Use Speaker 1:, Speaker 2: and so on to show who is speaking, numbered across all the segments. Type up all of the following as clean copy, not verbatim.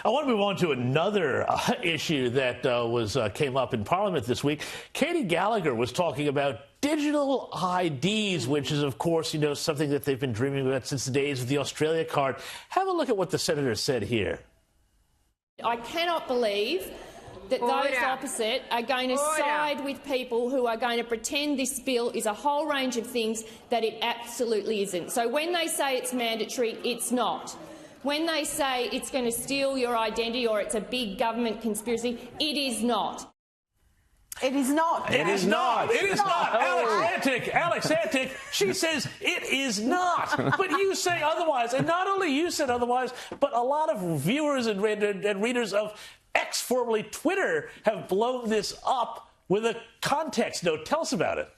Speaker 1: I want to move on to another issue that came up in Parliament this week. Katie Gallagher was talking about digital IDs, which is, of course, something that they've been dreaming about since the days of the Australia card. Have a look at what the senator said here.
Speaker 2: I cannot believe that those opposite are going to side with people who are going to pretend this bill is a whole range of things that it absolutely isn't. So when they say it's mandatory, it's not. When they say it's going to steal your identity or it's a big government conspiracy, it is not.
Speaker 3: It is not.
Speaker 1: It is not. It is not. Alex Antic, she says it is not. But you say otherwise. And not only you said otherwise, but a lot of viewers and readers of X, formerly Twitter, have blown this up with a context note. Tell us about it.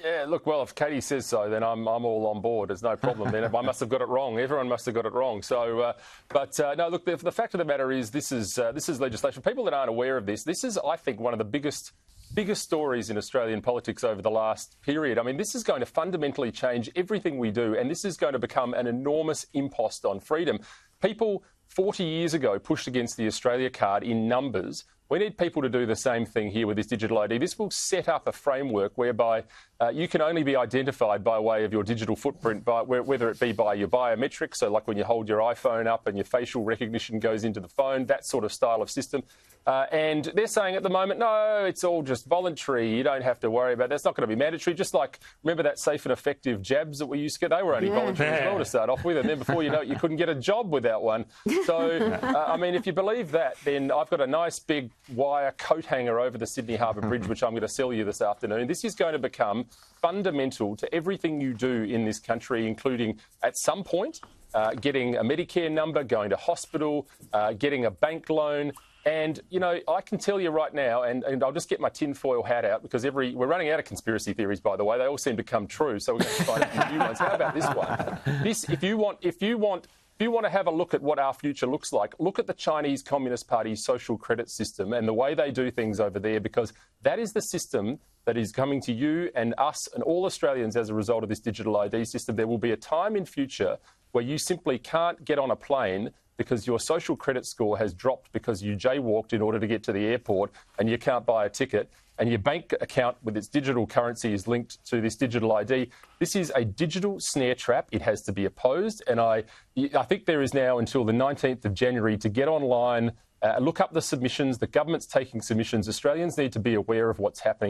Speaker 4: Yeah, look, well, if Katie says so, then I'm all on board. There's no problem. Then I must have got it wrong. Everyone must have got it wrong. So, no, look, the fact of the matter is this is legislation. People that aren't aware of this is, I think, one of the biggest stories in Australian politics over the last period. I mean, this is going to fundamentally change everything we do, and this is going to become an enormous impost on freedom. People 40 years ago pushed against the Australia card in numbers. We need people to do the same thing here with this digital ID. This will set up a framework whereby you can only be identified by way of your digital footprint, whether it be by your biometrics, so like when you hold your iPhone up and your facial recognition goes into the phone, that sort of style of system. And they're saying at the moment, no, it's all just voluntary. You don't have to worry about that. It's not going to be mandatory. Just like, remember that safe and effective jabs that we used to get? They were only voluntary as well to start off with. And then before you know it, you couldn't get a job without one. So, I mean, if you believe that, then I've got a nice big wire coat hanger over the Sydney Harbour Bridge, which I'm going to sell you this afternoon. This is going to become fundamental to everything you do in this country, including at some point getting a Medicare number, going to hospital, getting a bank loan. And, I can tell you right now, and I'll just get my tinfoil hat out, because we're running out of conspiracy theories, by the way. They all seem to come true, so we're going to find a few new ones. How about this one? If you want to have a look at what our future looks like, look at the Chinese Communist Party's social credit system and the way they do things over there, because that is the system that is coming to you and us and all Australians as a result of this digital ID system. There will be a time in future where you simply can't get on a plane because your social credit score has dropped because you jaywalked in order to get to the airport and you can't buy a ticket, and your bank account with its digital currency is linked to this digital ID. This is a digital snare trap. It has to be opposed, and I think there is now until the 19th of January to get online, look up the submissions. The government's taking submissions. Australians need to be aware of what's happening.